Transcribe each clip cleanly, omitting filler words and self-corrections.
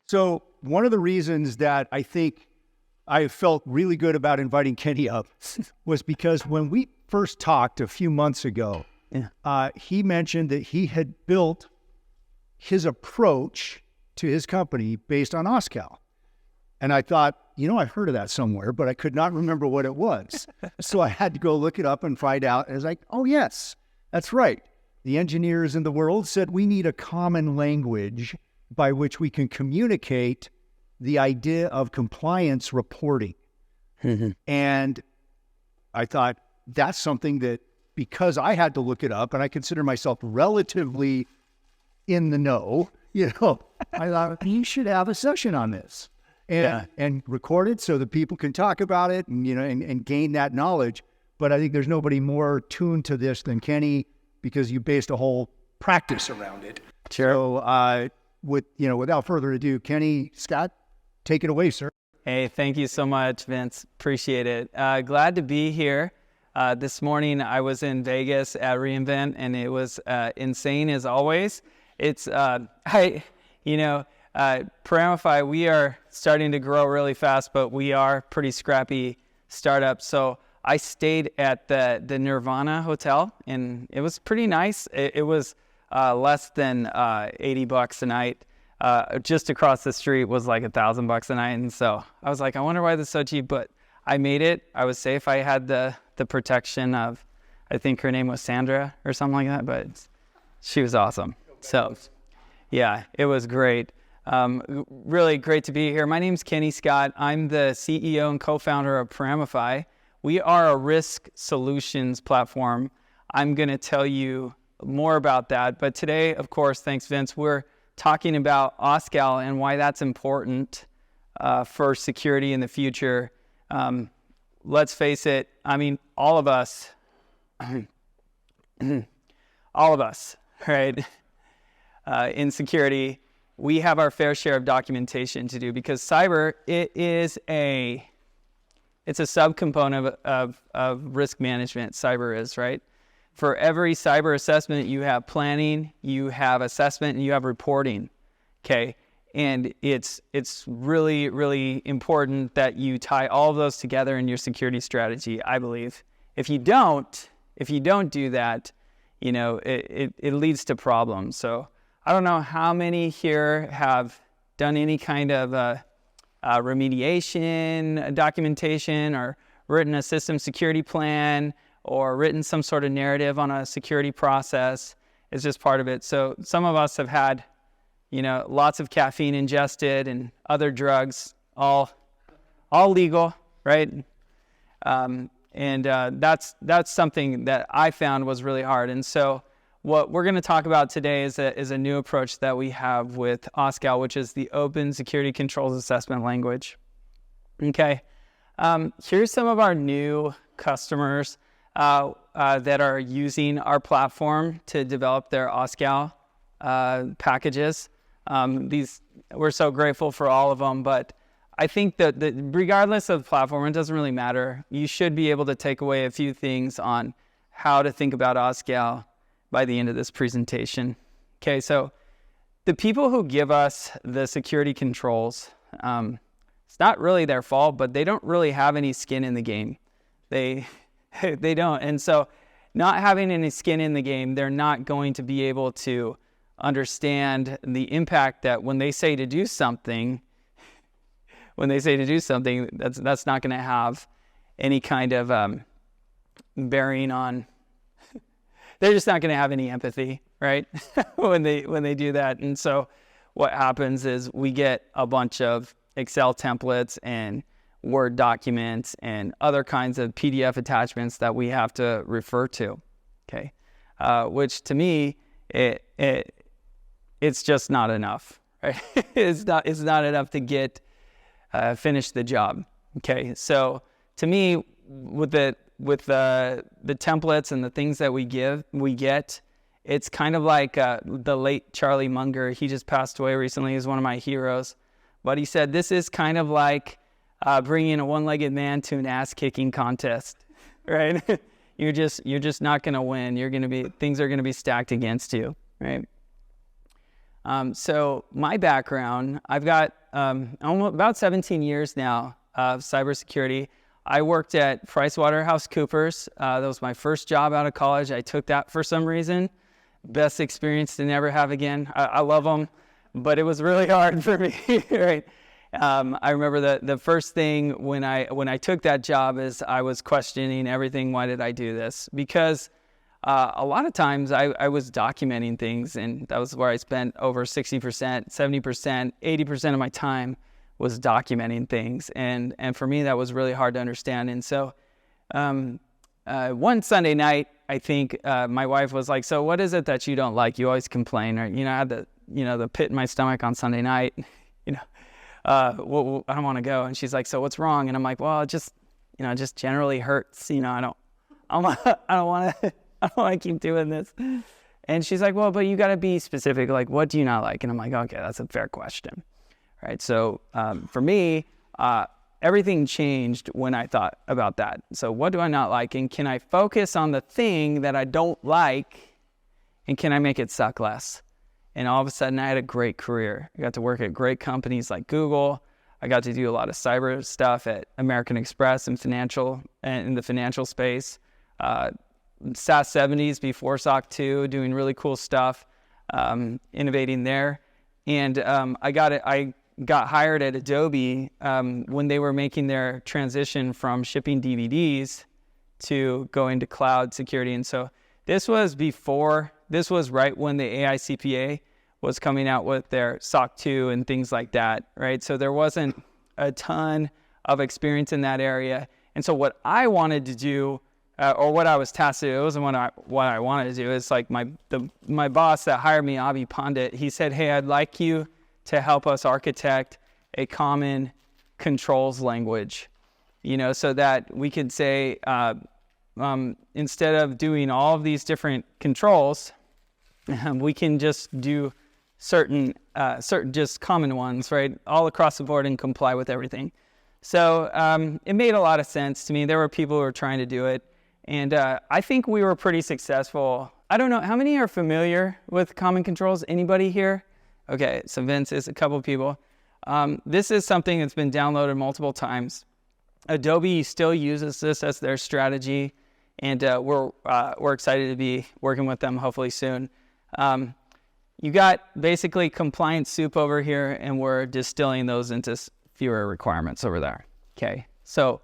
So one of the reasons that I think I felt really good about inviting Kenny up was because when we first talked a few months ago, he mentioned that he had built his approach to his company based on OSCAL. And I thought, I've heard of that somewhere, but I could not remember what it was. So I had to go look it up and find out. And I was like, oh, yes, that's right. The engineers in the world said we need a common language by which we can communicate the idea of compliance reporting. And I thought that's something that, because I had to look it up and I consider myself relatively in the know, I thought you should have a session on this and record it so that people can talk about it and, and gain that knowledge. But I think there's nobody more tuned to this than Kenny, because you based a whole practice around it. Sure. So without further ado, Kenny, Scott, take it away, sir. Hey, thank you so much, Vince. Appreciate it. Glad to be here. This morning I was in Vegas at reInvent, and it was insane as always. It's Paramify, we are starting to grow really fast, but we are pretty scrappy startup. So I stayed at the Nirvana Hotel, and it was pretty nice. It was less than $80 a night. Just across the street was like $1,000 a night. And so I was like, I wonder why this is so cheap, but I made it. I was safe. I had the protection of, I think her name was Sandra or something like that, but she was awesome. So yeah, it was great. Really great to be here. My name's Kenny Scott. I'm the CEO and co-founder of Paramify. We are a risk solutions platform. I'm going to tell you more about that. But today, of course, thanks, Vince, we're talking about OSCAL and why that's important for security in the future. Let's face it, all of us, right, in security, we have our fair share of documentation to do, because cyber, it's a subcomponent of risk management. Cyber is, right? For every cyber assessment, you have planning, you have assessment, and you have reporting, okay? And it's really, really important that you tie all of those together in your security strategy, I believe. If you don't do that, it leads to problems. So I don't know how many here have done any kind of remediation documentation, or written a system security plan, or written some sort of narrative on a security process. It's just part of it. So some of us have had, lots of caffeine ingested and other drugs, all legal, right? That's something that I found was really hard. And so what we're going to talk about today is a new approach that we have with OSCAL, which is the Open Security Controls Assessment Language. Okay, here's some of our new customers that are using our platform to develop their OSCAL packages. We're so grateful for all of them, but I think that regardless of the platform, it doesn't really matter. You should be able to take away a few things on how to think about OSCAL by the end of this presentation. Okay, so the people who give us the security controls, it's not really their fault, but they don't really have any skin in the game. They don't. And so not having any skin in the game, they're not going to be able to understand the impact that when they say to do something, that's not going to have any kind of bearing on. They're just not going to have any empathy, right? when they do that. And so what happens is we get a bunch of Excel templates and Word documents and other kinds of PDF attachments that we have to refer to, okay? Which to me, it's just not enough, right? It's not enough to finish the job, okay? So to me, with the templates and the things that we get, it's kind of like the late Charlie Munger. He just passed away recently. He's one of my heroes. But he said, this is kind of like bringing a one-legged man to an ass-kicking contest, right? You're just not going to win. Things are going to be stacked against you, right? So my background, I've got almost about 17 years now of cybersecurity. I worked at PricewaterhouseCoopers. That was my first job out of college. I took that for some reason. Best experience to never have again. I love them, but it was really hard for me, right? I remember the first thing when I took that job is I was questioning everything. Why did I do this? Because a lot of times I was documenting things, and that was where I spent over 60%, 70%, 80% of my time was documenting things. And for me, that was really hard to understand. And so one Sunday night, I think my wife was like, so what is it that you don't like? You always complain. Or, I had the pit in my stomach on Sunday night. I don't want to go. And she's like, so what's wrong? And I'm like, well, it just generally hurts. I don't want to keep doing this. And she's like, well, but you got to be specific. Like, what do you not like? And I'm like, okay, that's a fair question. Right. So for me, everything changed when I thought about that. So what do I not like? And can I focus on the thing that I don't like? And can I make it suck less? And all of a sudden, I had a great career. I got to work at great companies like Google. I got to do a lot of cyber stuff at American Express and in the financial space. SAS 70s before SOC 2, doing really cool stuff, innovating there. And I got hired at Adobe when they were making their transition from shipping DVDs to going to cloud security. And so this was right when the AICPA was coming out with their SOC 2 and things like that, right? So there wasn't a ton of experience in that area. And so what I wanted to do, or what I was tasked to do, it wasn't what I wanted to do. It's like my boss that hired me, Abhi Pandit, he said, hey, I'd like you to help us architect a common controls language, so that we could say, instead of doing all of these different controls, we can just do certain just common ones, right, all across the board and comply with everything. So it made a lot of sense to me. There were people who were trying to do it, and I think we were pretty successful. I don't know, how many are familiar with common controls? Anybody here? Okay, so Vince is a couple of people. This is something that's been downloaded multiple times. Adobe still uses this as their strategy, and we're excited to be working with them hopefully soon. You got basically compliance soup over here, and we're distilling those into fewer requirements over there. Okay, so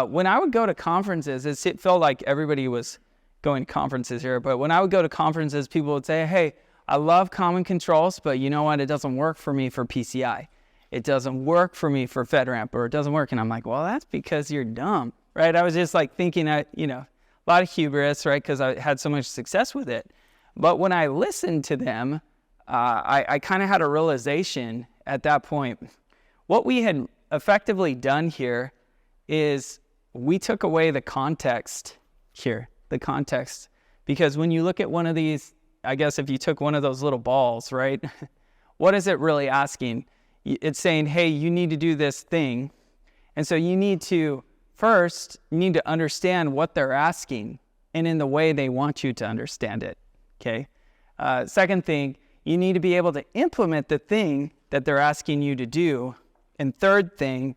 when I would go to conferences, it felt like everybody was going to conferences here, but when I would go to conferences, people would say, hey, I love common controls, but you know what? It doesn't work for me for PCI. It doesn't work for me for FedRAMP, or it doesn't work. And I'm like, well, that's because you're dumb, right? I was just like thinking, a lot of hubris, right? Because I had so much success with it. But when I listened to them, I kind of had a realization at that point. What we had effectively done here is we took away the context here, because when you look at one of these, I guess if you took one of those little balls, right, what is it really asking? It's saying, hey, you need to do this thing. And so you need to understand what they're asking and in the way they want you to understand it, okay? Second thing, you need to be able to implement the thing that they're asking you to do. And third thing,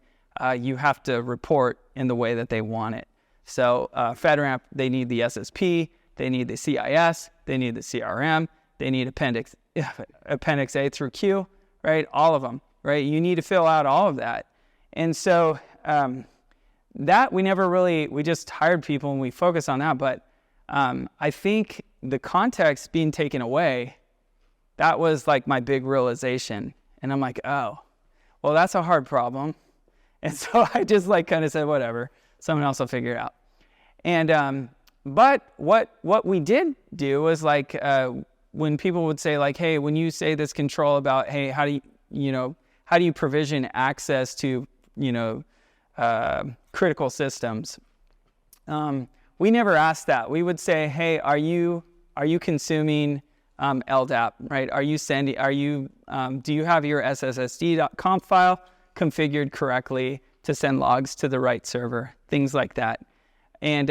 you have to report in the way that they want it. So FedRAMP, they need the SSP, they need the CIS, they need the CRM, they need Appendix A through Q, right? All of them, right? You need to fill out all of that. And so that we just hired people and we focused on that. But I think the context being taken away, that was like my big realization. And I'm like, oh, well, that's a hard problem. And so I just like kind of said, whatever, someone else will figure it out. And but what we did do was like when people would say like, hey, when you say this control about, hey, how do you provision access to critical systems? We never asked that. We would say, hey, are you consuming LDAP, right? Do you have your SSSD.conf file configured correctly to send logs to the right server? Things like that. And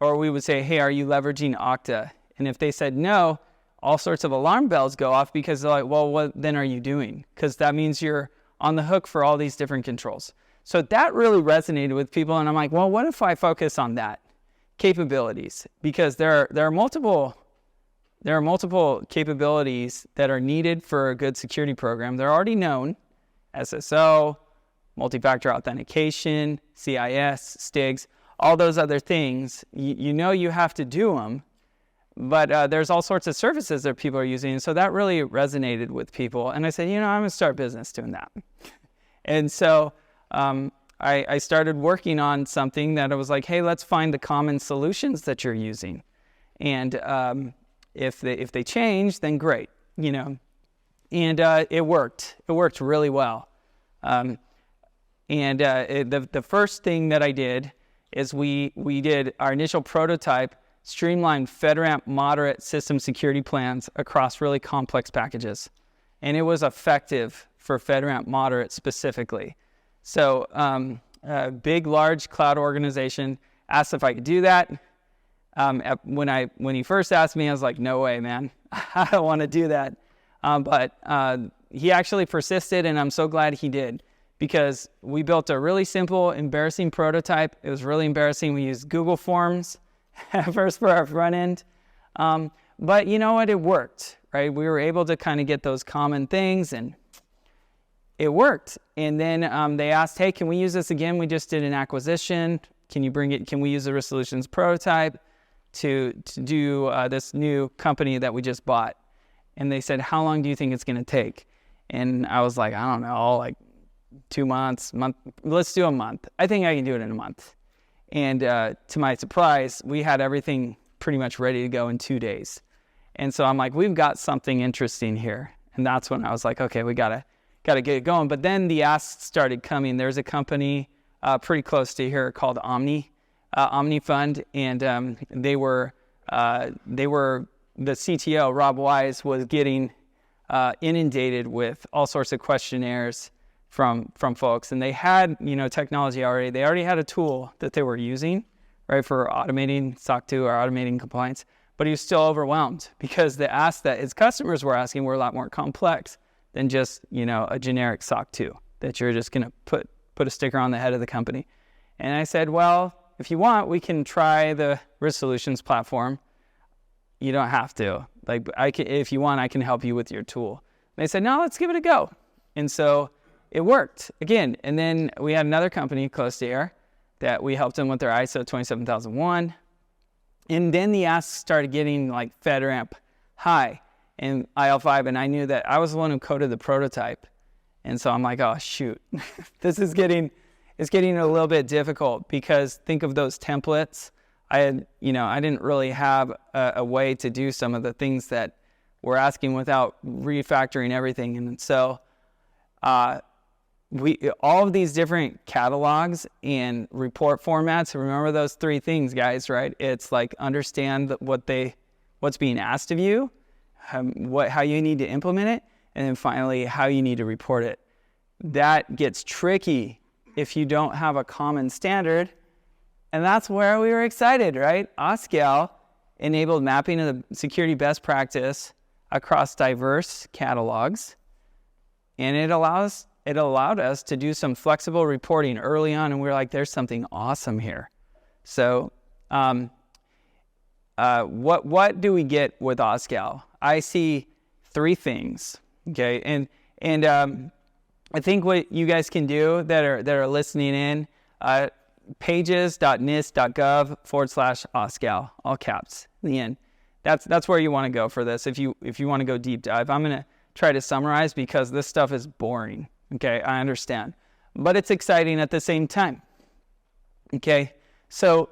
or we would say, hey, are you leveraging Okta? And if they said no, all sorts of alarm bells go off because they're like, well, what then are you doing? Because that means you're on the hook for all these different controls. So that really resonated with people. And I'm like, well, what if I focus on that? Capabilities, because there are multiple capabilities that are needed for a good security program. They're already known: SSO, multi-factor authentication, CIS, STIGs, all those other things. You know you have to do them, but there's all sorts of services that people are using. And so that really resonated with people. And I said, I'm going to start business doing that. And so I started working on something that I was like, hey, let's find the common solutions that you're using. And if they change, then great, And it worked. It worked really well. The first thing that I did is we did our initial prototype, streamlined FedRAMP moderate system security plans across really complex packages. And it was effective for FedRAMP moderate specifically. So a big, large cloud organization asked if I could do that. When he first asked me, I was like, no way, man. I don't want to do that. But he actually persisted, and I'm so glad he did, because we built a really simple, embarrassing prototype. It was really embarrassing. We used Google Forms at first for our front end. But you know what? It worked, right? We were able to kind of get those common things, and it worked. And then they asked, hey, can we use this again? We just did an acquisition. Can you bring it? Can we use the Risk Solutions prototype to do this new company that we just bought? And they said, how long do you think it's going to take? And I was like, I don't know, like 2 months, month. Let's do a month. I think I can do it in a month. And to my surprise, we had everything pretty much ready to go in 2 days. And so I'm like, we've got something interesting here. And that's when I was like, okay, we gotta get it going. But then the asks started coming. There's a company pretty close to here called Omni Fund, and they were the CTO, Rob Wise, was getting inundated with all sorts of questionnaires from folks, and they had technology already. They already had a tool that they were using, right, for automating SOC 2 or automating compliance, but he was still overwhelmed because the asks that his customers were asking were a lot more complex than just a generic SOC 2 that you're just going to put a sticker on the head of the company. And I said, well, if you want, we can try the Risk Solutions platform. You don't have to. If you want, I can help you with your tool. And they said, no, let's give it a go. And so it worked again. And then we had another company close to here that we helped them with their ISO 27001. And then the asks started getting like FedRAMP high and IL5. And I knew that I was the one who coded the prototype. And so I'm like, oh, shoot, it's getting a little bit difficult, because think of those templates. I didn't really have a way to do some of the things that we're asking without refactoring everything. And so all of these different catalogs and report formats, remember those 3 things, guys, right? It's like understand what's being asked of you, how you need to implement it, and then finally how you need to report it. That gets tricky if you don't have a common standard. And that's where we were excited, right? OSCAL enabled mapping of the security best practice across diverse catalogs. And it allowed us to do some flexible reporting early on, and we were like, there's something awesome here. So what do we get with OSCAL? I see 3 things, okay? And I think what you guys can do that are listening in, pages.nist.gov/OSCAL, all caps in the end. That's where you want to go for this if you want to go deep dive. I'm going to try to summarize because this stuff is boring. Okay, I understand, but it's exciting at the same time. Okay, so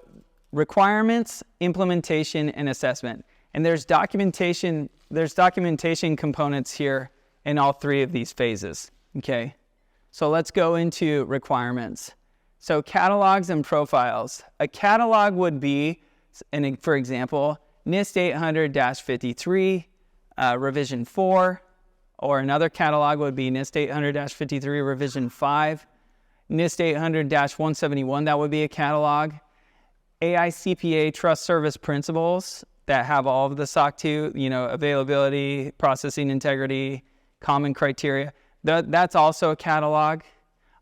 requirements, implementation, and assessment, and there's documentation components here in all 3 of these phases. Okay, so let's go into requirements. So catalogs and profiles. A catalog would be, for example, NIST 800-53, revision 4, or another catalog would be NIST 800-53, revision 5, NIST 800-171, that would be a catalog. AICPA Trust Service Principles, that have all of the SOC 2, availability, processing integrity, common criteria. That's also a catalog.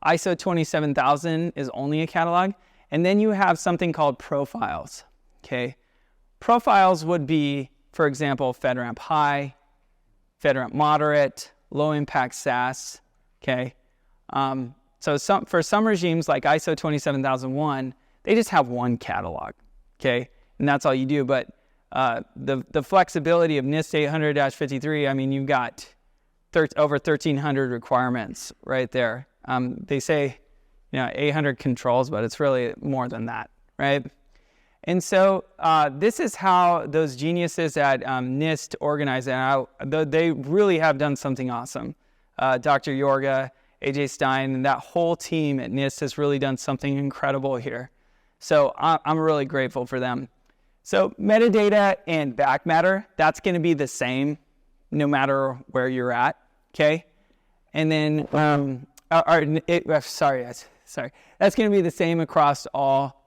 ISO 27000 is only a catalog. And then you have something called profiles, okay? Profiles would be, for example, FedRAMP High, FedRAMP Moderate, Low Impact SaaS, okay? So for some regimes like ISO 27001, they just have one catalog, okay? And that's all you do. But the flexibility of NIST 800-53, I mean, you've got over 1,300 requirements right there. They say, 800 controls, but it's really more than that, right? And so this is how those geniuses at NIST organize it out. They really have done something awesome. Dr. Iorga, AJ Stein, and that whole team at NIST has really done something incredible here. So I'm really grateful for them. So metadata and back matter, that's going to be the same no matter where you're at, okay? And then, sorry, that's going to be the same across all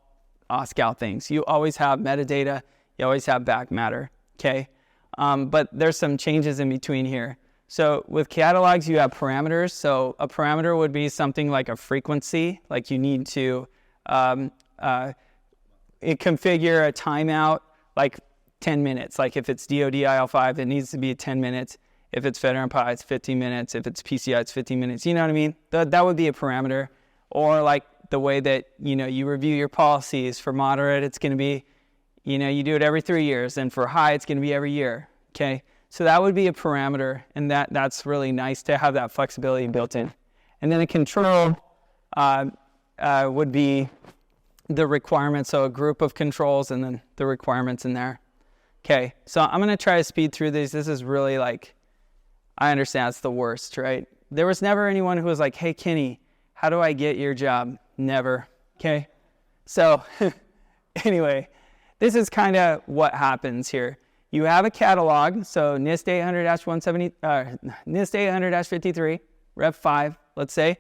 OSCAL things. You always have metadata, you always have back matter, okay? But there's some changes in between here. So with catalogs, you have parameters. So a parameter would be something like a frequency, like you need to configure a timeout like 10 minutes. Like if it's DoD IL5, it needs to be 10 minutes. If it's FedRAMP High, it's 15 minutes. If it's PCI, it's 15 minutes. You know what I mean? That would be a parameter. Or like the way that, you review your policies. For moderate, it's going to be, you do it every 3 years. And for high, it's going to be every year, okay? So that would be a parameter, and that's really nice to have that flexibility built in. And then a control would be the requirements, so a group of controls and then the requirements in there. Okay, so I'm going to try to speed through these. This is really I understand it's the worst, right? There was never anyone who was like, hey, Kenny, how do I get your job? Never, okay? So anyway, this is kind of what happens here. You have a catalog, so NIST 800-53, Rep 5, let's say.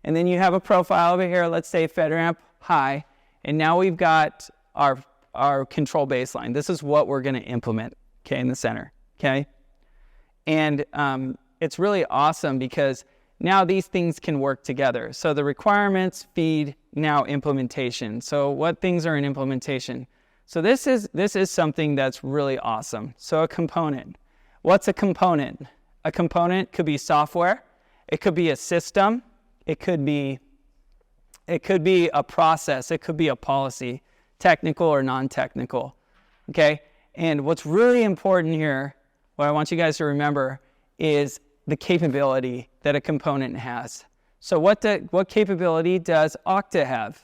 And then you have a profile over here, let's say FedRAMP High. And now we've got our control baseline. This is what we're going to implement, okay, in the center, okay? And it's really awesome because now these things can work together. So the requirements feed now implementation. So what things are in implementation? So this is something that's really awesome. So a component. What's a component? A component could be software. It could be a system. It could be a process. It could be a policy, technical or non-technical. Okay? And what's really important here, what I want you guys to remember, is the capability that a component has. So what capability does Okta have?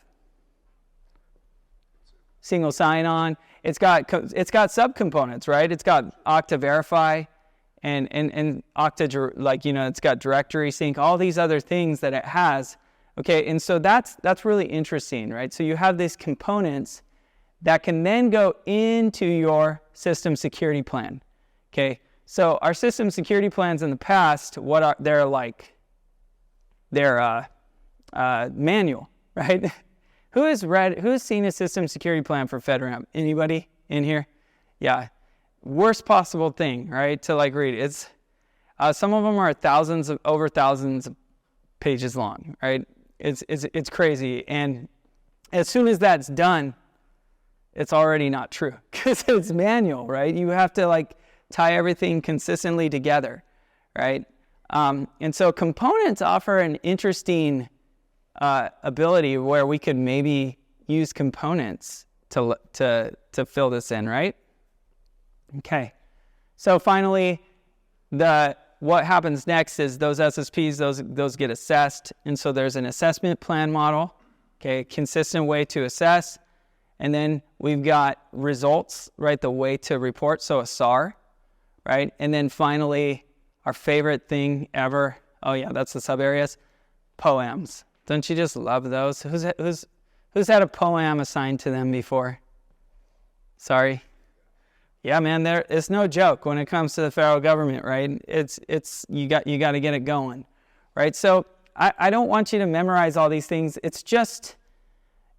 Single sign-on. It's got subcomponents, right? It's got Okta Verify and Okta, it's got directory sync, all these other things that it has. Okay, and so that's really interesting, right? So you have these components that can then go into your system security plan. Okay, so our system security plans in the past, they're manual, right? Who's seen a system security plan for FedRAMP? Anybody in here? Yeah. Worst possible thing, right? To read. It's some of them are over thousands of pages long, right? It's crazy. And as soon as that's done, it's already not true because it's manual, right? You have to tie everything consistently together, right? And so components offer an interesting ability where we could maybe use components to fill this in, right? Okay. So finally, what happens next is those SSPs, those get assessed, and so there's an assessment plan model, okay, consistent way to assess, and then we've got results, right, the way to report, so a SAR, right, and then finally, our favorite thing ever, oh yeah, that's the sub areas, POAMs. Don't you just love those? Who's had a POAM assigned to them before? Sorry. Yeah, man, it's no joke when it comes to the federal government, right? It's you got to get it going, right? So I don't want you to memorize all these things. It's just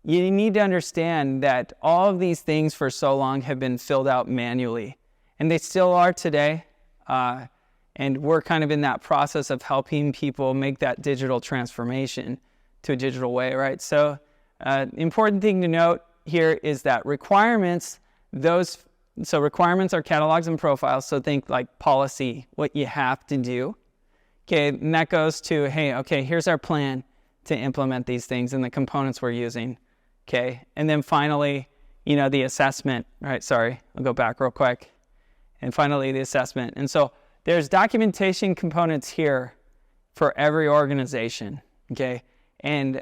you need to understand that all of these things for so long have been filled out manually, and they still are today. And we're kind of in that process of helping people make that digital transformation to a digital way, right? So important thing to note here is that requirements, requirements are catalogs and profiles. So think like policy, what you have to do. Okay, and that goes to, hey, okay, here's our plan to implement these things and the components we're using. Okay, and then finally, the assessment, right? Sorry, I'll go back real quick. And finally, the assessment. And so there's documentation components here for every organization, okay? And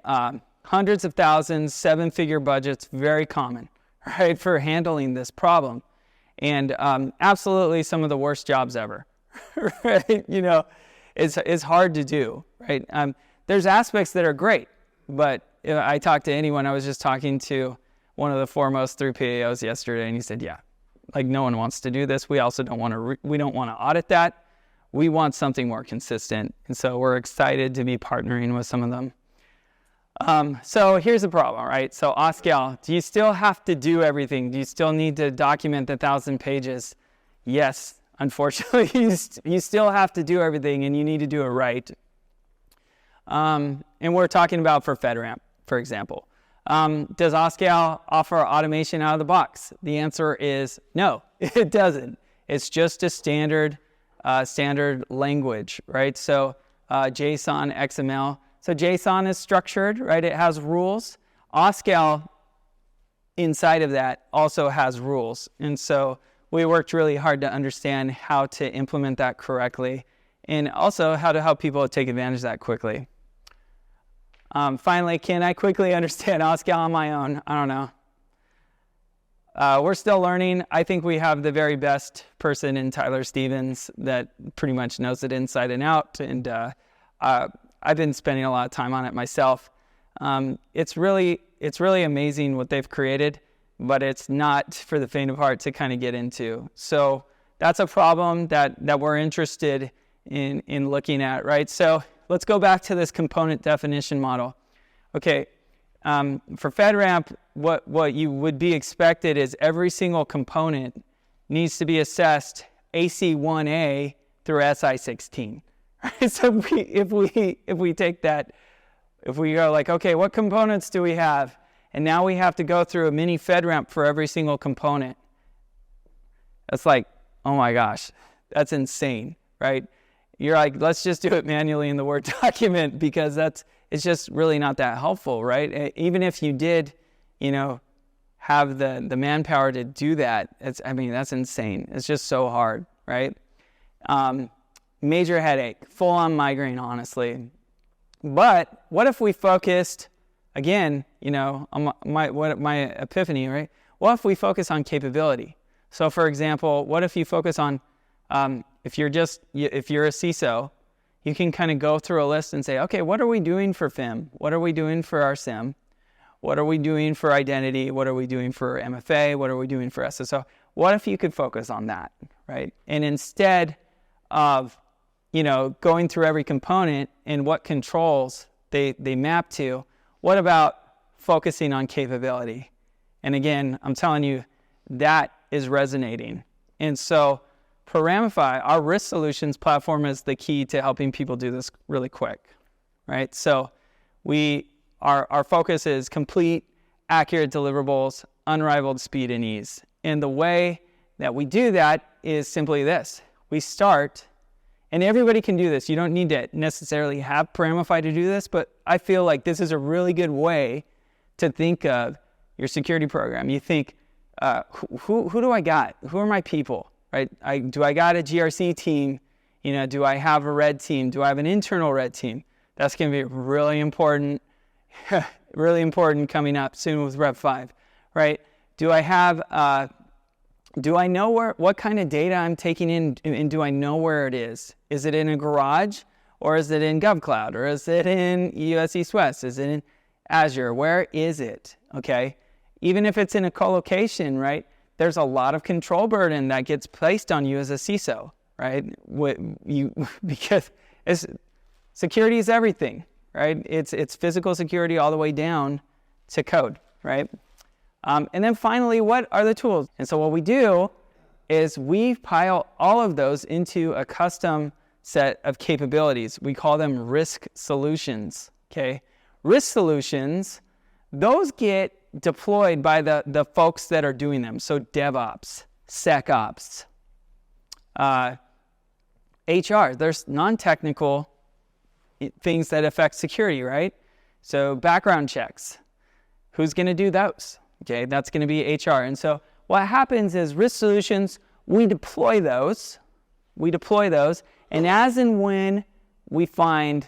hundreds of thousands, seven-figure budgets, very common, right, for handling this problem. And absolutely some of the worst jobs ever, right? It's hard to do, right? There's aspects that are great, but I talked to anyone. I was just talking to one of the foremost 3PAOs yesterday, and he said, yeah, like no one wants to do this. We also don't want to, we don't want to audit that. We want something more consistent. And so we're excited to be partnering with some of them. So here's the problem, right? So OSCAL, do you still have to do everything? Do you still need to document the 1,000 pages? Yes, unfortunately, you still have to do everything, and you need to do it right. And we're talking about for FedRAMP, for example. Does OSCAL offer automation out of the box? The answer is no, it doesn't. It's just a standard language, right? So JSON, XML. So JSON is structured, right? It has rules. OSCAL inside of that also has rules. And so we worked really hard to understand how to implement that correctly and also how to help people take advantage of that quickly. Finally, can I quickly understand OSCAL on my own? I don't know. We're still learning. I think we have the very best person in Tyler Stevens that pretty much knows it inside and out. And I've been spending a lot of time on it myself. It's really amazing what they've created, but it's not for the faint of heart to kind of get into. So that's a problem that we're interested in looking at, right? So let's go back to this component definition model. Okay, for FedRAMP, what you would be expected is every single component needs to be assessed AC1A through SI16. Right? So if we take that, if we go like, okay, what components do we have? And now we have to go through a mini FedRAMP for every single component. That's like, oh my gosh, that's insane, right? You're like, let's just do it manually in the Word document because it's just really not that helpful, right? Even if you did, have the manpower to do that, that's insane. It's just so hard, right? Major headache, full-on migraine, honestly. But what if we focused, again, on my epiphany, right? What if we focus on capability? So, for example, what if you focus on if you're a CISO, you can kind of go through a list and say, okay, what are we doing for FIM? What are we doing for our SIM? What are we doing for identity? What are we doing for MFA? What are we doing for SSO? What if you could focus on that, right? And instead of, going through every component and what controls they map to, what about focusing on capability? And again, I'm telling you, that is resonating. And so Paramify, our risk solutions platform, is the key to helping people do this really quick, right? So our focus is complete, accurate deliverables, unrivaled speed and ease. And the way that we do that is simply this. We start, and everybody can do this. You don't need to necessarily have Paramify to do this, but I feel like this is a really good way to think of your security program. You think, who do I got? Who are my people? Right? Do I got a GRC team? Do I have a red team? Do I have an internal red team? That's going to be really important, really important coming up soon with Rev 5, right? Do I know what kind of data I'm taking in, and do I know where it is? Is it in a garage, or is it in GovCloud, or is it in US East West? Is it in Azure? Where is it? Okay, even if it's in a co-location, right? There's a lot of control burden that gets placed on you as a CISO, right? Because security is everything, right? It's physical security all the way down to code. right? And then finally, what are the tools? And so what we do is we pile all of those into a custom set of capabilities. We call them risk solutions, okay? Risk solutions, those get deployed by the folks that are doing them. So DevOps, SecOps, HR, there's non-technical things that affect security, right? So background checks, who's going to do those? Okay, that's going to be HR. And so what happens is risk solutions, we deploy those, and as and when we find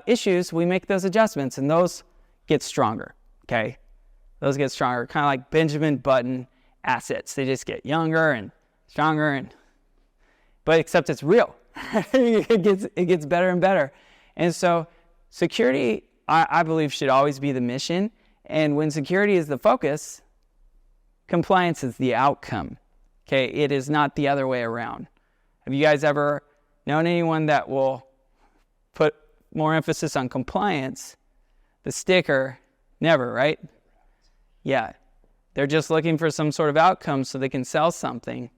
issues, we make those adjustments, and those get stronger, okay? Those get stronger, kind of like Benjamin Button assets. They just get younger and stronger, but except it's real. It gets better and better. And so security, I believe, should always be the mission. And when security is the focus, compliance is the outcome. Okay, it is not the other way around. Have you guys ever known anyone that will put more emphasis on compliance? The sticker, never, right? Yeah, they're just looking for some sort of outcome so they can sell something.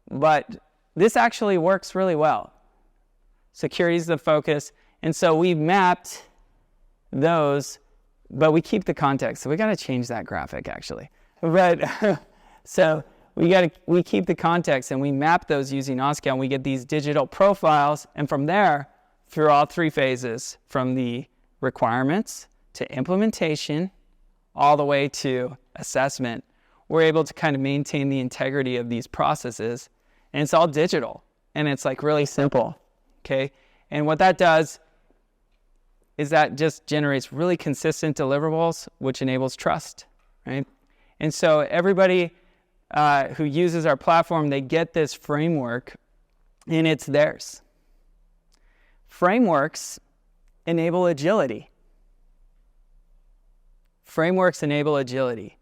But this actually works really well. Security is the focus. And so we've mapped those, but we keep the context. So we got to change that graphic actually. But so we keep the context and we map those using OSCAL, and we get these digital profiles. And from there, through all three phases, from the requirements to implementation, all the way to assessment, we're able to kind of maintain the integrity of these processes. And it's all digital, and it's like really simple, okay? And what that does is that just generates really consistent deliverables, which enables trust, right? And so everybody who uses our platform, they get this framework, and it's theirs. Frameworks enable agility. Frameworks enable agility.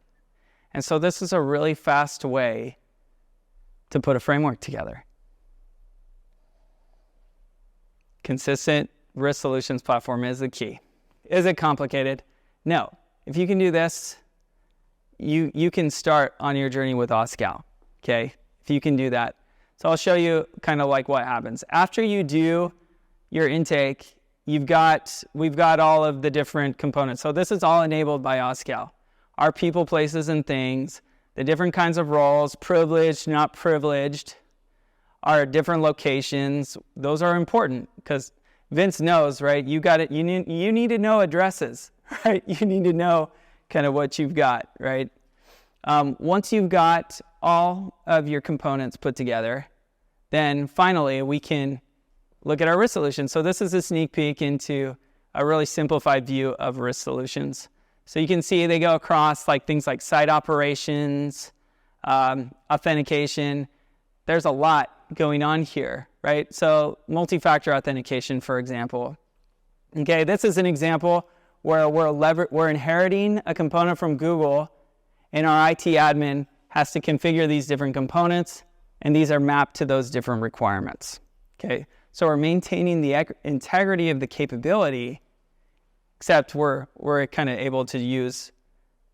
And so this is a really fast way to put a framework together. Consistent risk solutions platform is the key. Is it complicated? No. If you can do this, you can start on your journey with OSCAL, okay? If you can do that. So I'll show you kind of like what happens. After you do your intake, we've got all of the different components. So this is all enabled by OSCAL. Our people, places, and things, the different kinds of roles, privileged, not privileged, our different locations. Those are important because Vince knows, right? You need to know addresses, right? You need to know kind of what you've got, right? Once you've got all of your components put together, then finally we can look at our risk solution. So this is a sneak peek into a really simplified view of risk solutions. So you can see they go across like things like site operations, authentication. There's a lot going on here, right? So multi-factor authentication, for example. Okay, this is an example where we're inheriting a component from Google, and our IT admin has to configure these different components, and these are mapped to those different requirements. Okay, so we're maintaining the integrity of the capability, except we're kind of able to use,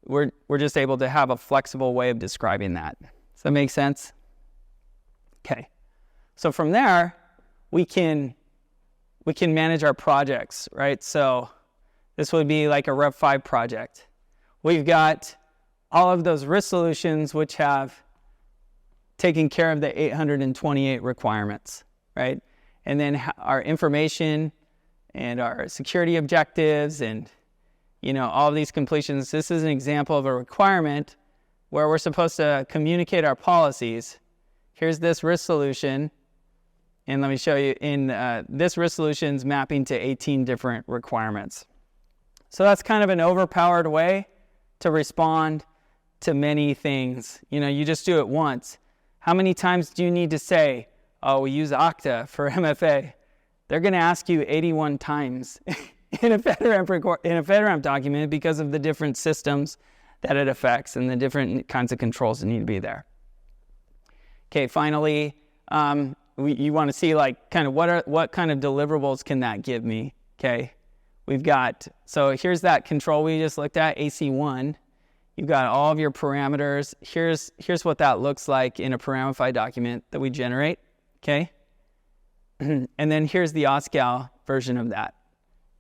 we're just able to have a flexible way of describing that. Does that make sense? Okay, so from there, we can manage our projects, right? So this would be like a Rev 5 project. We've got all of those risk solutions which have taken care of the 828 requirements, right? And then our information and our security objectives and, all of these completions. This is an example of a requirement where we're supposed to communicate our policies. Here's this risk solution. And let me show you in this risk solution's mapping to 18 different requirements. So that's kind of an overpowered way to respond to many things. You just do it once. How many times do you need to say, oh, we use Okta for MFA? They're going to ask you 81 times in a FedRAMP document because of the different systems that it affects and the different kinds of controls that need to be there. Okay, finally, you want to see like kind of what kind of deliverables can that give me? Okay, we've got, so here's that control we just looked at, AC1. You've got all of your parameters. Here's what that looks like in a Paramify document that we generate, okay? And then here's the OSCAL version of that,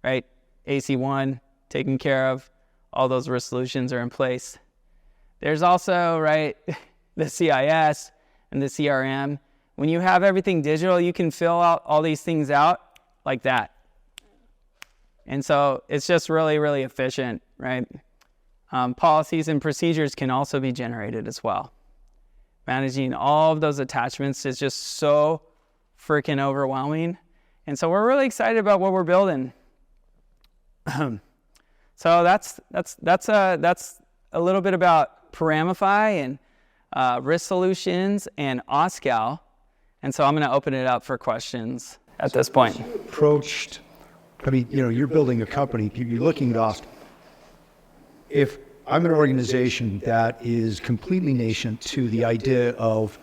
right? AC1 taken care of. All those resolutions are in place. There's also, right, the CIS and the CRM. When you have everything digital, you can fill out all these things out like that. And so it's just really, really efficient, right? Policies and procedures can also be generated as well. Managing all of those attachments is just so freaking overwhelming. And so we're really excited about what we're building. So that's a little bit about Paramify and risk solutions and OSCAL. And so I'm going to open it up for questions at this point. Approached, I mean, you're building a company, you're looking at OSCAL. If I'm an organization that is completely nascent to the idea of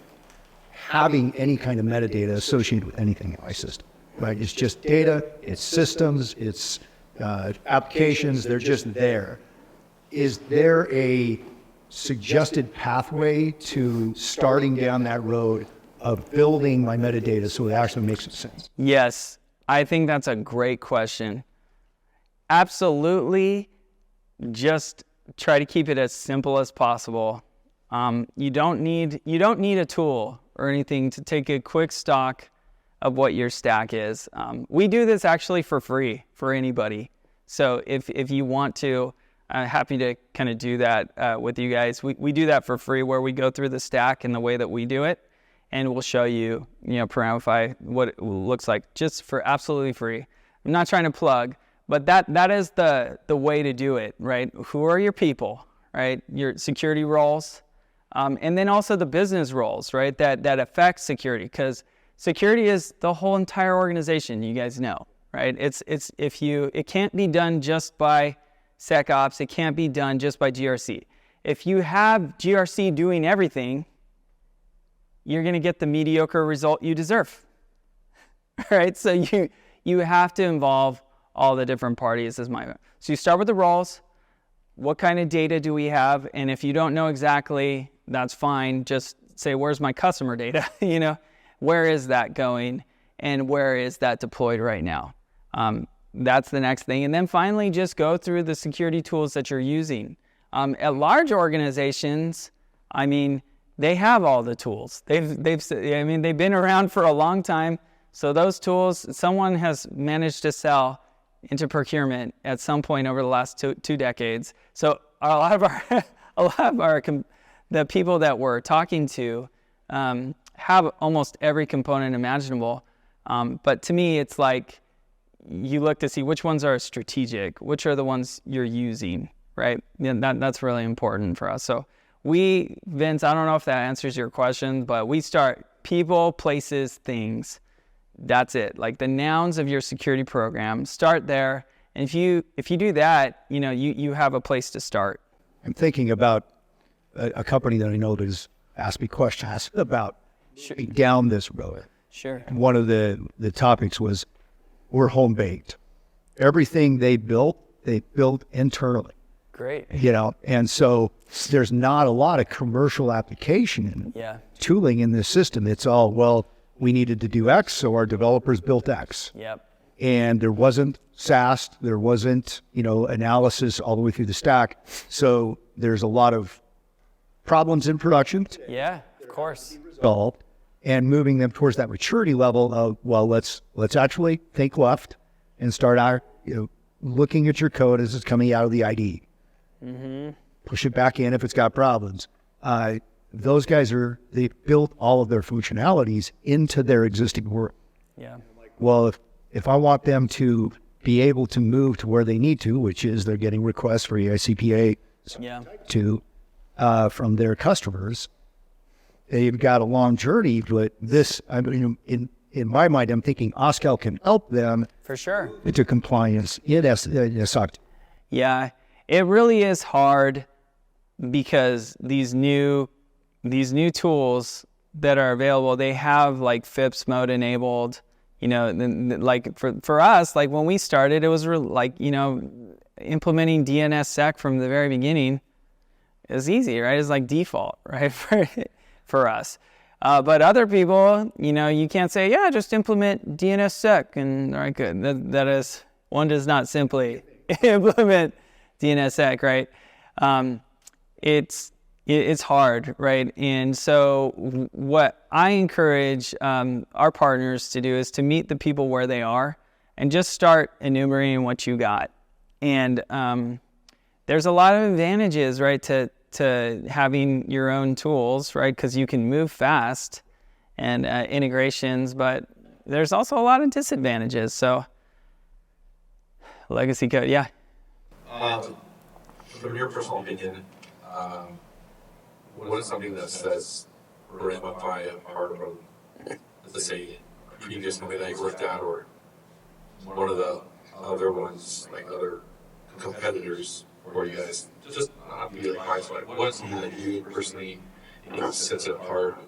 having any kind of metadata associated with anything in my system, right? It's just data, it's systems, it's applications, they're just there. Is there a suggested pathway to starting down that road of building my metadata so it actually makes sense? Yes, I think that's a great question. Absolutely, just try to keep it as simple as possible. You don't need a tool or anything to take a quick stock of what your stack is. We do this actually for free for anybody. So if you want to, I'm happy to kind of do that with you guys. We do that for free where we go through the stack and the way that we do it, and we'll show you, Paramify, what it looks like just for absolutely free. I'm not trying to plug, but that is the way to do it, right? Who are your people, right? Your security roles, and then also the business roles, right? That affect security, because security is the whole entire organization. You guys know, right? It can't be done just by SecOps. It can't be done just by GRC. If you have GRC doing everything, you're going to get the mediocre result you deserve, right? So you have to involve all the different parties. So you start with the roles. What kind of data do we have? And if you don't know exactly, that's fine. Just say, where's my customer data? Where is that going? And where is that deployed right now? That's the next thing. And then finally, just go through the security tools that you're using. At large organizations, they have all the tools. They've been around for a long time. So those tools, someone has managed to sell into procurement at some point over the last two decades. So a lot of the people that we're talking to have almost every component imaginable. But to me, it's like you look to see which ones are strategic, which are the ones you're using, right? And that's really important for us. So Vince, I don't know if that answers your question, but we start people, places, things. That's it. Like the nouns of your security program, start there. And if you do that, you have a place to start. I'm thinking about a company that I know that has asked me questions about down this road. Sure. And one of the topics was, we're home baked. Everything they built internally. Great. And so there's not a lot of commercial application tooling in this system. It's all, well, we needed to do X, so our developers built X. Yep. And there wasn't SAST, there wasn't, analysis all the way through the stack. So there's a lot of problems in production. Yeah, of course. Resolved, and moving them towards that maturity level of, well, let's actually think left and start out, looking at your code as it's coming out of the IDE. Mm-hmm. Push it back in if it's got problems. Those guys they built all of their functionalities into their existing world. Yeah. Well, if I want them to be able to move to where they need to, which is they're getting requests for EICPA from their customers, they've got a long journey. But this, in my mind, I'm thinking OSCAL can help them for sure into compliance in SOC. Yeah, it really is hard because these new tools that are available, they have like FIPS mode enabled, like for us, like when we started, it was implementing DNSSEC from the very beginning. is easy, right? It's like default, right, for us. But other people, you can't say, yeah, just implement DNSSEC, and all right, good. That is, one does not simply implement DNSSEC, right? It's hard, right? And so what I encourage our partners to do is to meet the people where they are and just start enumerating what you got. And there's a lot of advantages, right, to having your own tools, right, because you can move fast and integrations, but there's also a lot of disadvantages. So legacy code, yeah. From your personal opinion, what is something that sets Paramify apart from, let's say, a previous company that you worked at, or one of the other ones, like other competitors for you guys? Just not to be like biased, but what's something that you personally think sets it apart?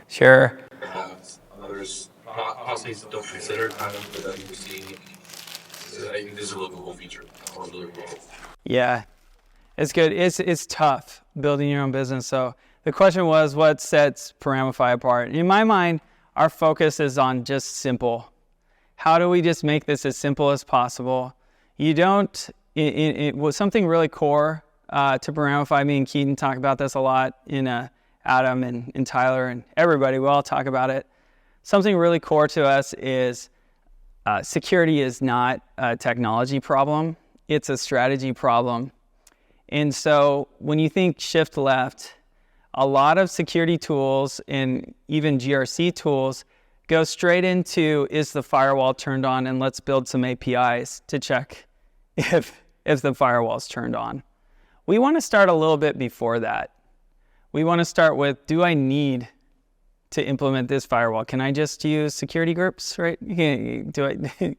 Sure. Others possibly don't consider kind of, but that you're seeing. I think this is a really cool feature. Yeah, it's good. It's tough building your own business. So the question was, what sets Paramify apart? In my mind, our focus is on just simple. How do we just make this as simple as possible? You don't, it was something really core to Paramify. Me and Keaton talk about this a lot, in Adam and Tyler and everybody, we all talk about it. Something really core to us is security is not a technology problem, it's a strategy problem. And so when you think shift left, a lot of security tools and even GRC tools go straight into, is the firewall turned on, and let's build some APIs to check if the firewall's turned on. We want to start a little bit before that. We want to start with, do I need to implement this firewall? Can I just use security groups, right? Can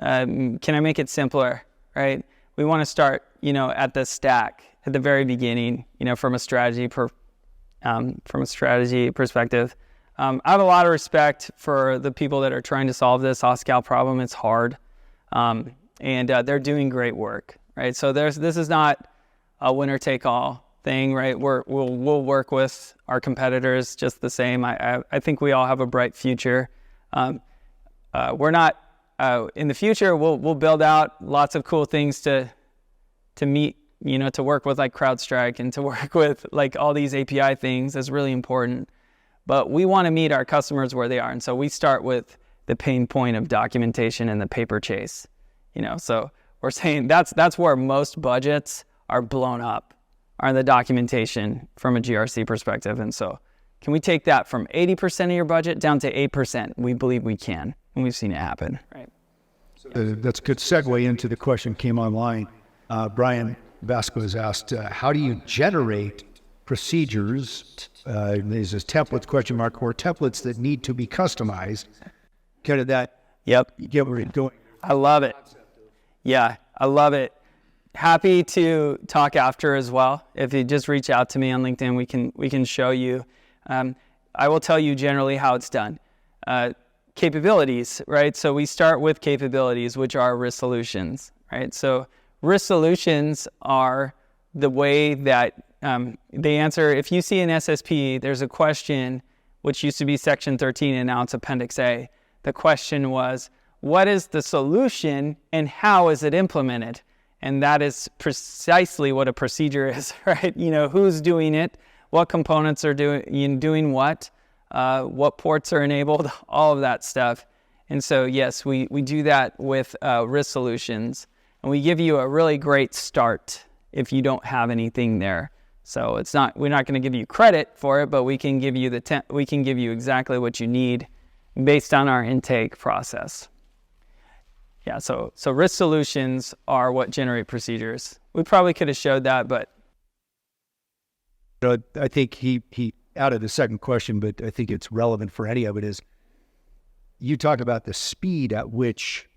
I make it simpler, right? We want to start, at the stack at the very beginning, from a strategy perspective. I have a lot of respect for the people that are trying to solve this OSCAL problem. It's hard, and they're doing great work, right? So this is not a winner-take-all thing, right? We'll work with our competitors just the same. I think we all have a bright future. We're not in the future. We'll build out lots of cool things to meet, to work with like CrowdStrike and to work with like all these API things. That's really important. But we want to meet our customers where they are, and so we start with the pain point of documentation and the paper chase. So we're saying that's where most budgets are blown up, are in the documentation from a GRC perspective. And so can we take that from 80% of your budget down to 8%? We believe we can, and we've seen it happen. Right. So that's a good segue into the question came online. Brian Vasquez asked, how do you generate procedures, there's this templates question mark, or templates that need to be customized? Kind of that. Yep. You get where you're going. I love it. Yeah, I love it. Happy to talk after as well. If you just reach out to me on LinkedIn, we can show you. I will tell you generally how it's done. Capabilities, right? So we start with capabilities, which are risk solutions, right? So risk solutions are the way that they answer. If you see an SSP, there's a question which used to be Section 13 and now it's Appendix A. The question was, what is the solution and how is it implemented? And that is precisely what a procedure is, right? Who's doing it, what components are doing what ports are enabled, all of that stuff. And so, yes, we do that with risk solutions. And we give you a really great start if you don't have anything there. So we're not going to give you credit for it, but we can give you we can give you exactly what you need based on our intake process. Yeah, so risk solutions are what generate procedures. We probably could have showed that, but I think he added a second question, but I think it's relevant for any of it, is you talk about the speed at which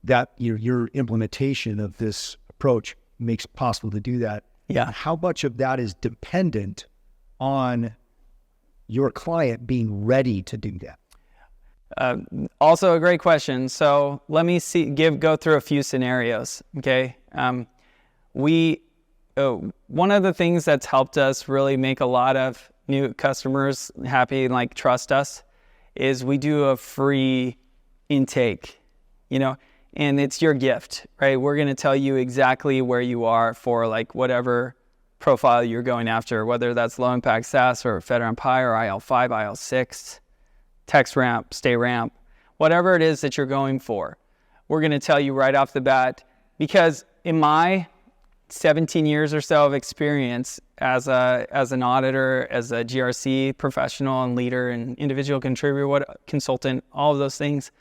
that your implementation of this approach makes it possible to do that. Yeah. How much of that is dependent on your client being ready to do that? Also a great question. So let me go through a few scenarios. Okay. one of the things that's helped us really make a lot of new customers happy and like trust us is we do a free intake, and it's your gift, right? We're going to tell you exactly where you are for like whatever profile you're going after, whether that's low impact SaaS or FedRAMP High or IL5, IL6, text ramp, stay ramp, whatever it is that you're going for. We're going to tell you right off the bat, because in my 17 years or so of experience as an auditor, as a GRC professional and leader and individual contributor, consultant, all of those things,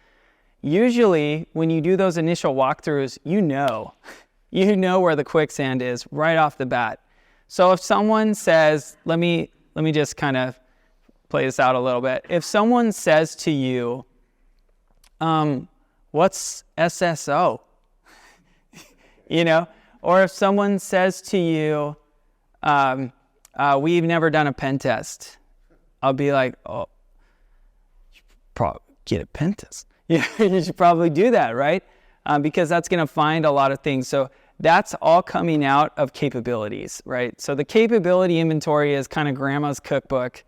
usually when you do those initial walkthroughs, you know where the quicksand is right off the bat. So if someone says, let me just kind of play this out a little bit. If someone says to you, what's SSO? Or if someone says to you, we've never done a pen test, I'll be like, oh, you should probably get a pen test. You should probably do that, right? Because that's going to find a lot of things. So that's all coming out of capabilities, right? So the capability inventory is kind of grandma's cookbook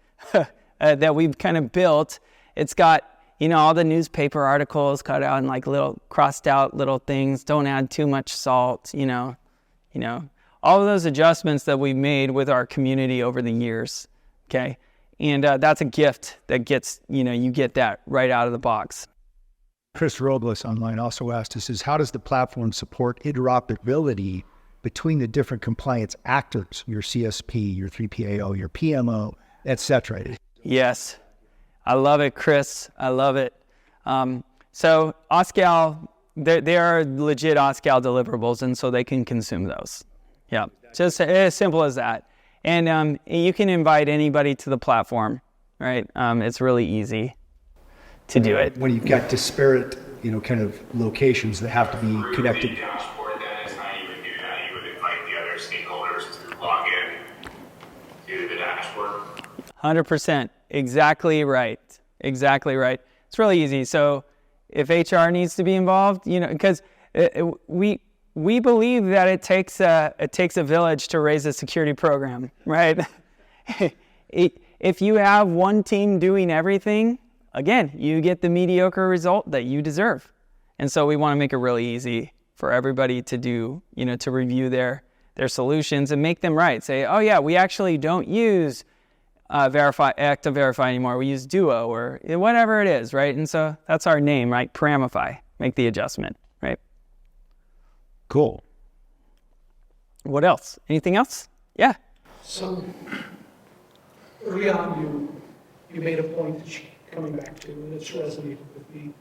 that we've kind of built. It's got, all the newspaper articles cut out and like little crossed out little things. Don't add too much salt, all of those adjustments that we've made with our community over the years, okay? And that's a gift that gets, you get that right out of the box. Chris Robles online also asked us, how does the platform support interoperability between the different compliance actors, your CSP, your 3PAO, your PMO, et cetera? Yes. I love it, Chris. I love it. So OSCAL, they are legit OSCAL deliverables, and so they can consume those. Yeah, just as simple as that. And you can invite anybody to the platform, right? It's really easy to do it. When you've got disparate, kind of locations that have to be connected. Dashboard, then it's not even do that. You would invite the other stakeholders to log in to the dashboard. 100%. Exactly right. Exactly right. It's really easy. So if HR needs to be involved, because we believe that it takes a village to raise a security program, right? If you have one team doing everything, again, you get the mediocre result that you deserve. And so we want to make it really easy for everybody to do, to review their solutions and make them right. Say, oh yeah, we actually don't use Active Verify anymore. We use Duo or whatever it is, right? And so that's our name, right? Paramify. Make the adjustment, right? Cool. What else? Anything else? Yeah. So early on, you made a point that you keep coming back to, and it's resonated with me,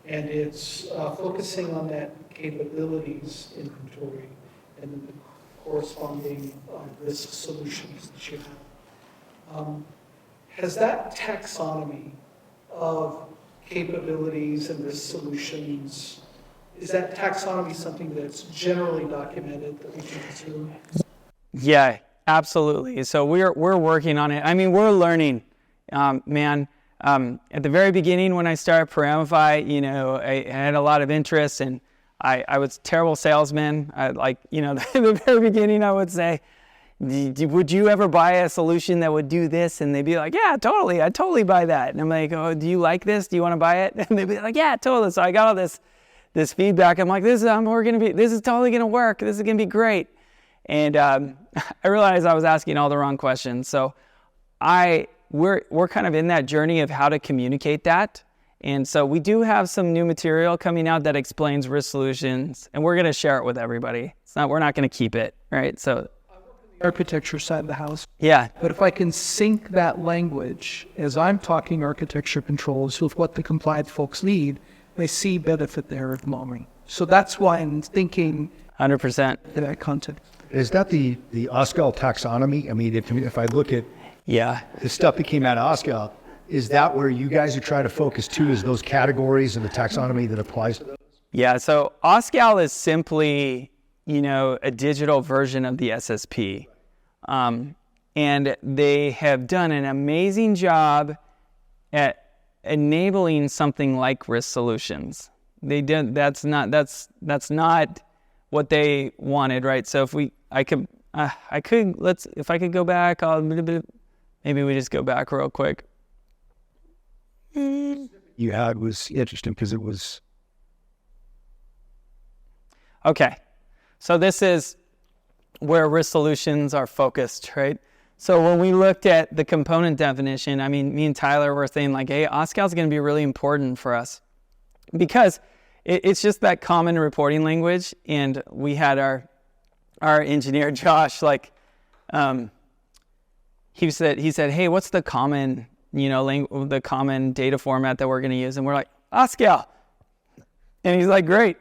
and it's focusing on that capabilities inventory and then the corresponding risk solutions that you have. Has that taxonomy of capabilities and risk solutions, is that taxonomy something that's generally documented that we can consume? Yeah, absolutely. So we're working on it. I mean, we're learning, man. At the very beginning when I started Paramify, I had a lot of interest, and I was a terrible salesman. At the very beginning I would say, would you ever buy a solution that would do this? And they'd be like, yeah, totally. I'd totally buy that. And I'm like, oh, do you like this? Do you want to buy it? And they'd be like, yeah, totally. So I got all this feedback. I'm like, this is totally going to work. This is going to be great. And I realized I was asking all the wrong questions. So we're kind of in that journey of how to communicate that. And so we do have some new material coming out that explains risk solutions, and we're going to share it with everybody. We're not going to keep it, right? So Architecture side of the house. yeah. But if I can sync that language as I'm talking architecture controls with what the compliant folks need, they see benefit there at the moment. So that's why I'm thinking 100%. in that context. Is that the OSCAL taxonomy? I mean, if I look at Yeah. the stuff that came out of OSCAL, is that where you guys are trying to focus too, is those categories and the taxonomy that applies to those? Yeah. So OSCAL is simply, a digital version of the SSP. And they have done an amazing job at enabling something like risk solutions. They did. That's not what they wanted, right? So if I could go back, maybe we just go back real quick. You had was interesting because it was. Okay, so this is where risk solutions are focused, right? So when we looked at the component definition, I mean, me and Tyler were saying like, hey, OSCAL is going to be really important for us because it's just that common reporting language. And we had our engineer, Josh, like, he said, hey, what's the common, the common data format that we're going to use? And we're like, OSCAL. And he's like, great.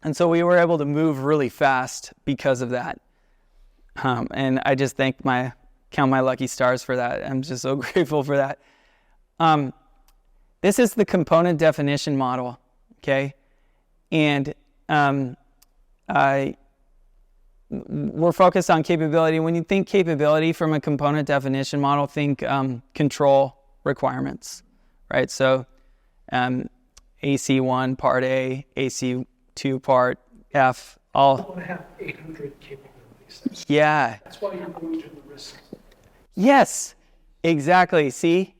And so we were able to move really fast because of that. And I just count my lucky stars for that. I'm just so grateful for that. This is the component definition model, okay? And we're focused on capability. When you think capability from a component definition model, think control requirements, right? So AC1 part A, AC2 part F, all. You want to have 800 capabilities. Yeah. That's why you moved to the risk. Yes, exactly. See,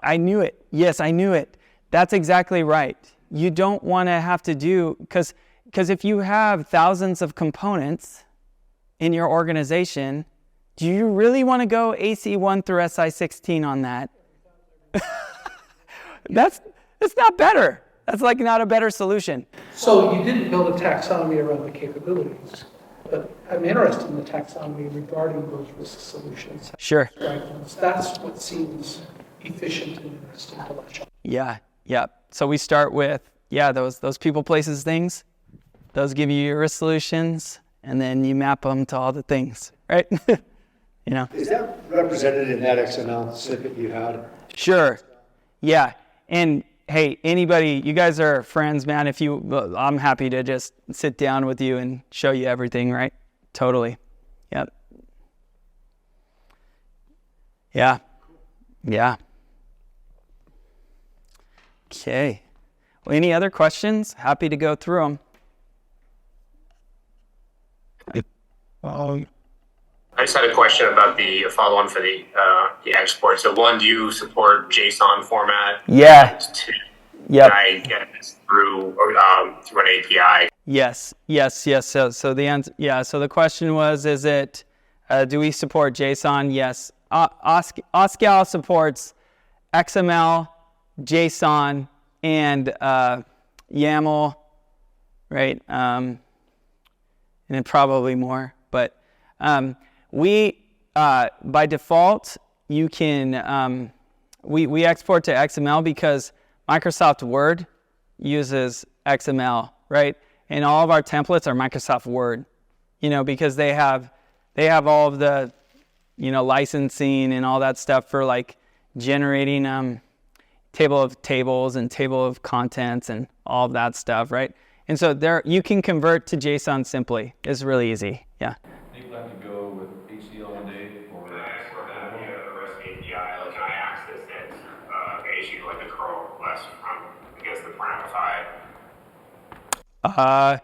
I knew it. Yes, I knew it. That's exactly right. You don't want to have to do, because if you have thousands of components in your organization, do you really want to go AC1 through SI16 on that? That's not better. That's like not a better solution. So you didn't build a taxonomy around the capabilities, but I'm interested in the taxonomy regarding those risk solutions. Sure. That's what seems efficient and interesting to latch on. Yeah. So we start with, those people, places, things. Those give you your risk solutions, and then you map them to all the things, right? Is that represented in that XML snippet you had? Sure. Yeah. And hey, anybody, you guys are friends, man. I'm happy to just sit down with you and show you everything, right? Totally. Yep. Yeah. Okay. Well, any other questions? Happy to go through them. I just had a question about the follow-on for the export. So one, do you support JSON format? Yeah. Two, Yep. can I get this through an API? Yes. So the answer, so the question was, do we support JSON? Yes. OSCAL supports XML, JSON, and YAML, right? And then probably more. But we, by default, you can, we export to XML because Microsoft Word uses XML, right? And all of our templates are Microsoft Word, because they have all of the, licensing and all that stuff for like generating table of tables and table of contents and all of that stuff, right? And so there you can convert to JSON simply. It's really easy. Yeah. People have to go with HCL one day or Can I export that via a REST API? Like, can I access it, issue like a curl request from, I guess, the Paramify?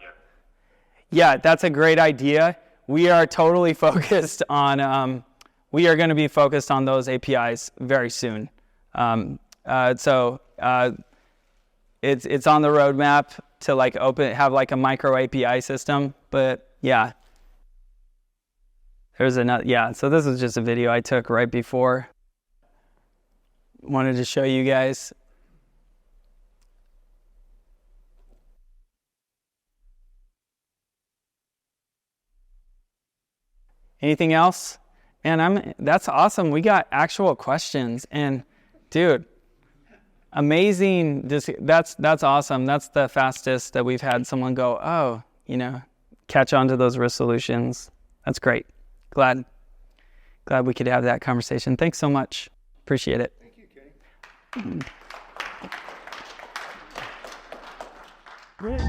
Yeah, that's a great idea. We are totally focused on, we are going to be focused on those APIs very soon. So it's on the roadmap to like have like a micro API system, but yeah. There's another, so this is just a video I took right before. Wanted to show you guys. Anything else? Man, that's awesome. We got actual questions, and dude, amazing. That's awesome. That's the fastest that we've had someone go, catch on to those risk solutions. That's great. Glad we could have that conversation. Thanks so much. Appreciate it. Thank you, Kenny. Great.